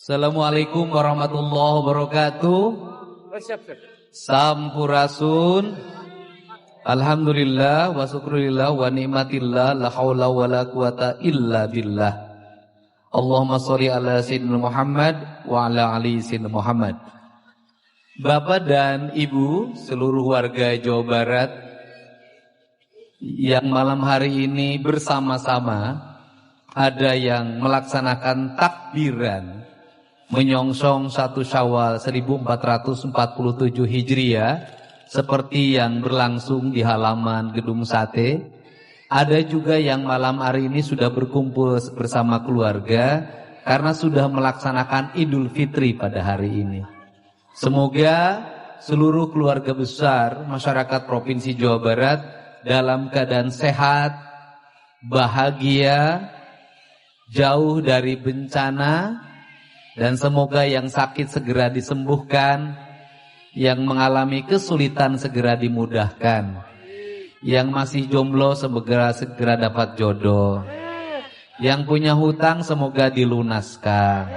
Assalamualaikum warahmatullahi wabarakatuh. Sampurasun. Alhamdulillah wa syukurillah wa ni'matillah la haula wa la quwata illa billah. Allahumma sholli ala sayyidina Muhammad wa ala ali sayyidina Muhammad. Bapak dan Ibu seluruh warga Jawa Barat yang malam hari ini bersama-sama ada yang melaksanakan takbiran menyongsong 1 Syawal 1447 Hijriah seperti yang berlangsung di halaman Gedung Sate. Ada juga yang malam hari ini sudah berkumpul bersama keluarga karena sudah melaksanakan Idul Fitri pada hari ini. Semoga seluruh keluarga besar masyarakat Provinsi Jawa Barat dalam keadaan sehat, bahagia, jauh dari bencana, dan semoga yang sakit segera disembuhkan, yang mengalami kesulitan segera dimudahkan, yang masih jomblo segera dapat jodoh, yang punya hutang semoga dilunaskan.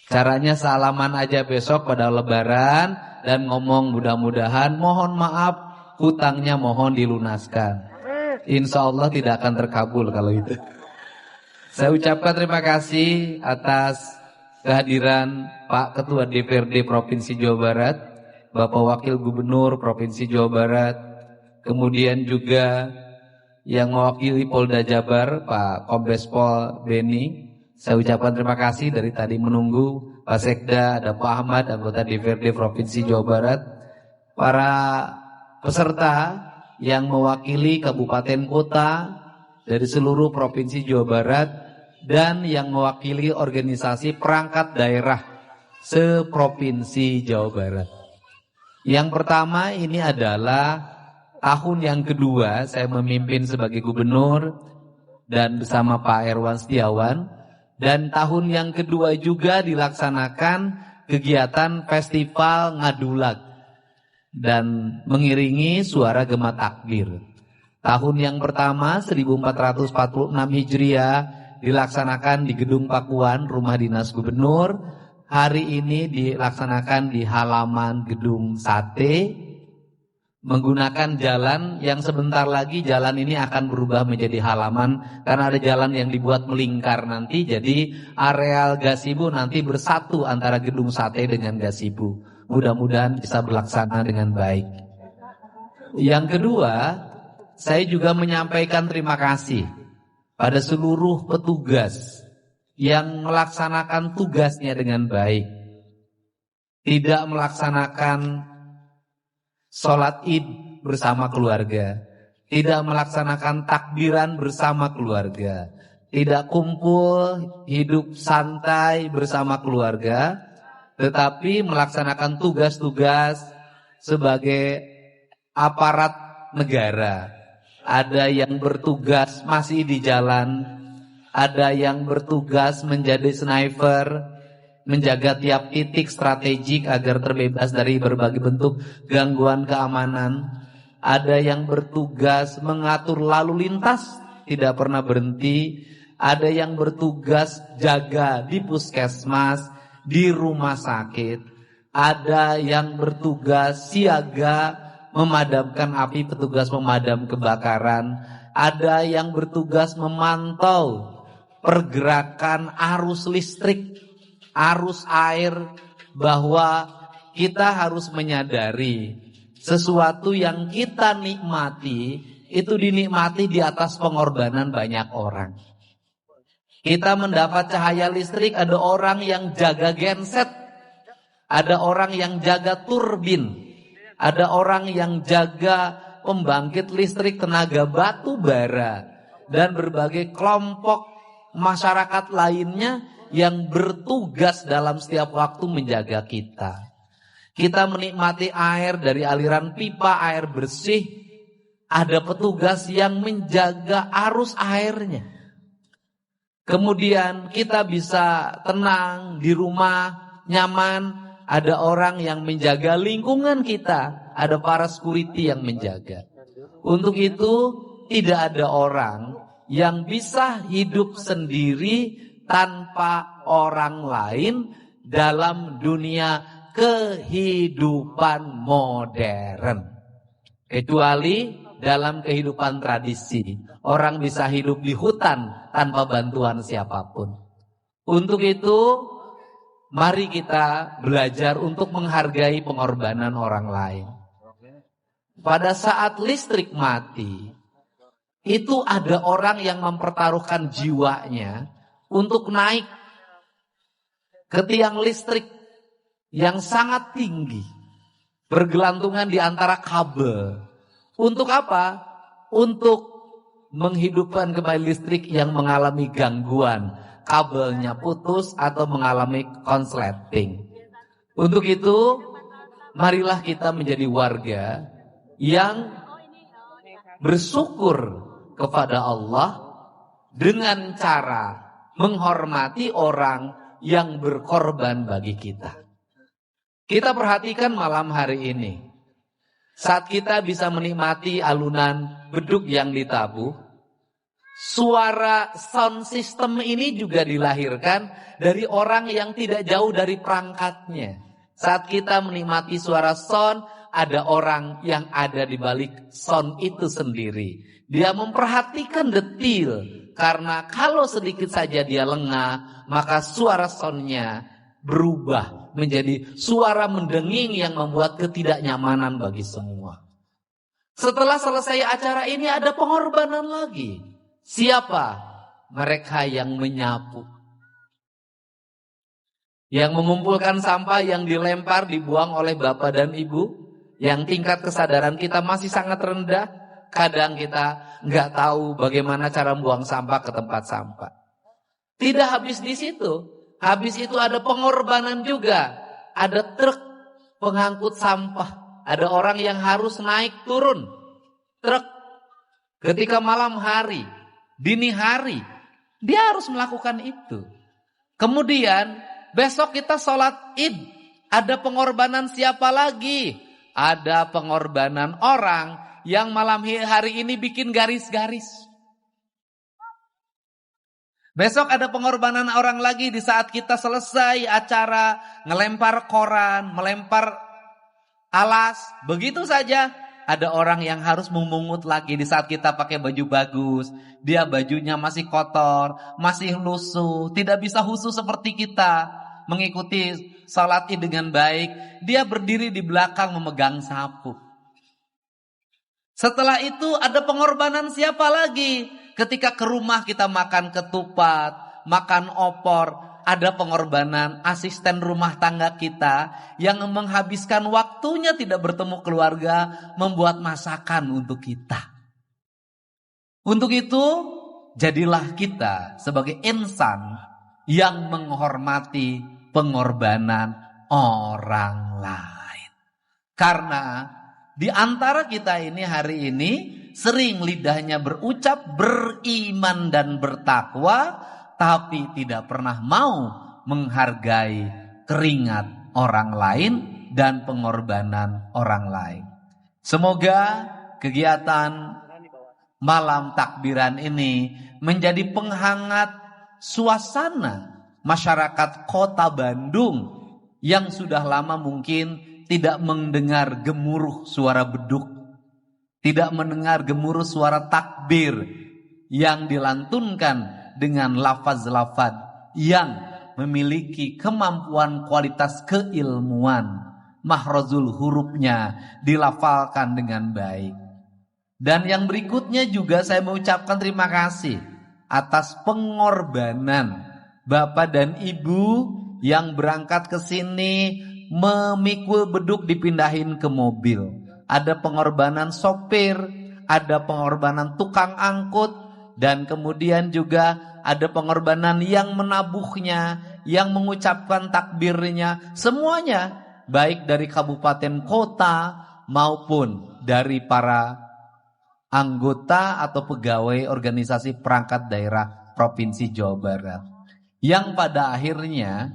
Caranya salaman aja besok pada Lebaran dan ngomong mudah-mudahan mohon maaf hutangnya mohon dilunaskan. Insya Allah tidak akan terkabul kalau itu. Saya ucapkan terima kasih atas kehadiran Pak Ketua DPRD Provinsi Jawa Barat, Bapak Wakil Gubernur Provinsi Jawa Barat, kemudian juga yang mewakili Polda Jabar, Pak Kombes Pol Beni. Saya ucapkan terima kasih dari tadi menunggu Pak Sekda, ada Pak Ahmad, anggota DPRD Provinsi Jawa Barat, para peserta yang mewakili kabupaten kota dari seluruh Provinsi Jawa Barat, dan yang mewakili organisasi perangkat daerah se-Provinsi Jawa Barat. Yang pertama ini adalah tahun yang kedua saya memimpin sebagai gubernur dan bersama Pak Erwan Setiawan. Dan tahun yang kedua juga dilaksanakan kegiatan Festival Ngadulak dan mengiringi suara gema takbir. Tahun yang pertama 1446 Hijriah dilaksanakan di Gedung Pakuan, rumah dinas gubernur. Hari ini dilaksanakan di halaman Gedung Sate, menggunakan jalan yang sebentar lagi jalan ini akan berubah menjadi halaman karena ada jalan yang dibuat melingkar nanti. Jadi areal gazebo nanti bersatu antara Gedung Sate dengan gazebo. Mudah-mudahan bisa berlaksana dengan baik. Yang kedua, saya juga menyampaikan terima kasih pada seluruh petugas yang melaksanakan tugasnya dengan baik. Tidak melaksanakan sholat id bersama keluarga, tidak melaksanakan takbiran bersama keluarga, tidak kumpul hidup santai bersama keluarga, tetapi melaksanakan tugas-tugas sebagai aparat negara. Ada yang bertugas masih di jalan, ada yang bertugas menjadi sniper, menjaga tiap titik strategik agar terbebas dari berbagai bentuk gangguan keamanan. Ada yang bertugas mengatur lalu lintas, tidak pernah berhenti. Ada yang bertugas jaga di puskesmas, di rumah sakit. Ada yang bertugas siaga memadamkan api, petugas pemadam kebakaran. Ada yang bertugas memantau pergerakan arus listrik, arus air, bahwa kita harus menyadari sesuatu yang kita nikmati itu dinikmati di atas pengorbanan banyak orang. Kita mendapat cahaya listrik, ada orang yang jaga genset, ada orang yang jaga turbin, ada orang yang jaga pembangkit listrik tenaga batu bara, dan berbagai kelompok masyarakat lainnya yang bertugas dalam setiap waktu menjaga kita. Kita menikmati air dari aliran pipa, air bersih. Ada petugas yang menjaga arus airnya. Kemudian kita bisa tenang di rumah, nyaman. Ada orang yang menjaga lingkungan kita. Ada para security yang menjaga. Untuk itu tidak ada orang yang bisa hidup sendiri tanpa orang lain dalam dunia kehidupan modern. Kecuali dalam kehidupan tradisi, orang bisa hidup di hutan tanpa bantuan siapapun. Untuk itu, mari kita belajar untuk menghargai pengorbanan orang lain. Pada saat listrik mati, itu ada orang yang mempertaruhkan jiwanya untuk naik ke tiang listrik yang sangat tinggi, bergelantungan di antara kabel. Untuk apa? Untuk menghidupkan kembali listrik yang mengalami gangguan, kabelnya putus atau mengalami konsleting. Untuk itu, marilah kita menjadi warga yang bersyukur kepada Allah dengan cara menghormati orang yang berkorban bagi kita. Kita perhatikan malam hari ini, saat kita bisa menikmati alunan beduk yang ditabuh, suara sound system ini juga dilahirkan dari orang yang tidak jauh dari perangkatnya. Saat kita menikmati suara sound, ada orang yang ada di balik sound itu sendiri. Dia memperhatikan detil, karena kalau sedikit saja dia lengah, maka suara soundnya berubah menjadi suara mendenging yang membuat ketidaknyamanan bagi semua. Setelah selesai acara ini ada pengorbanan lagi. Siapa? Mereka yang menyapu, yang mengumpulkan sampah yang dilempar, dibuang oleh bapak dan ibu, yang tingkat kesadaran kita masih sangat rendah. Kadang kita nggak tahu bagaimana cara membuang sampah ke tempat sampah. Tidak habis di situ. Habis itu ada pengorbanan juga. Ada truk pengangkut sampah. Ada orang yang harus naik turun truk ketika malam hari, dini hari. Dia harus melakukan itu. Kemudian besok kita sholat Id. Ada pengorbanan siapa lagi? Ada pengorbanan orang yang malam hari ini bikin garis-garis. Besok ada pengorbanan orang lagi di saat kita selesai acara, ngelempar koran, melempar alas. Begitu saja ada orang yang harus memungut lagi di saat kita pakai baju bagus. Dia bajunya masih kotor, masih lusuh, tidak bisa khusyuk seperti kita mengikuti salat Id dengan baik. Dia berdiri di belakang memegang sapu. Setelah itu ada pengorbanan siapa lagi? Ketika ke rumah kita makan ketupat, makan opor, ada pengorbanan asisten rumah tangga kita yang menghabiskan waktunya tidak bertemu keluarga, membuat masakan untuk kita. Untuk itu, jadilah kita sebagai insan yang menghormati pengorbanan orang lain. Karena di antara kita ini hari ini sering lidahnya berucap beriman dan bertakwa, tapi tidak pernah mau menghargai keringat orang lain dan pengorbanan orang lain. Semoga kegiatan malam takbiran ini menjadi penghangat suasana masyarakat Kota Bandung yang sudah lama mungkin tidak mendengar gemuruh suara beduk, tidak mendengar gemuruh suara takbir yang dilantunkan dengan lafaz-lafaz yang memiliki kemampuan kualitas keilmuan. Mahrozul hurufnya dilafalkan dengan baik. Dan yang berikutnya juga saya mengucapkan terima kasih atas pengorbanan Bapak dan Ibu yang berangkat ke sini, memikul beduk dipindahin ke mobil. Ada pengorbanan sopir, ada pengorbanan tukang angkut, dan kemudian juga ada pengorbanan yang menabuhnya, yang mengucapkan takbirnya. Semuanya baik dari kabupaten kota maupun dari para anggota atau pegawai organisasi perangkat daerah Provinsi Jawa Barat. Yang pada akhirnya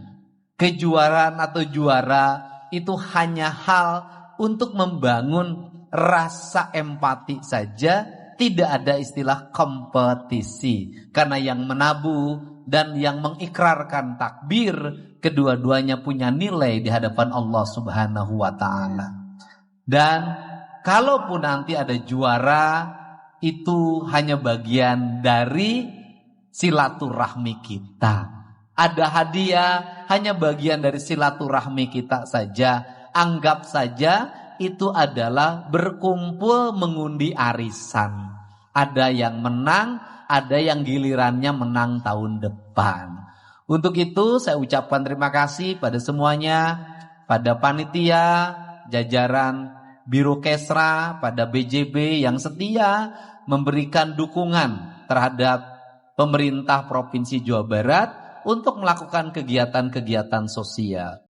kejuaraan atau juara itu hanya hal untuk membangun rasa empati saja tidak ada istilah kompetisi. Karena yang menabuh dan yang mengikrarkan takbir, kedua-duanya punya nilai di hadapan Allah Subhanahu wa ta'ala. Dan kalaupun nanti ada juara, itu hanya bagian dari silaturahmi kita. Ada hadiah, hanya bagian dari silaturahmi kita saja. Anggap saja itu adalah berkumpul mengundi arisan. Ada yang menang, ada yang gilirannya menang tahun depan. Untuk itu saya ucapkan terima kasih pada semuanya, pada panitia, jajaran Biro Kesra, pada BJB yang setia memberikan dukungan terhadap pemerintah Provinsi Jawa Barat untuk melakukan kegiatan-kegiatan sosial.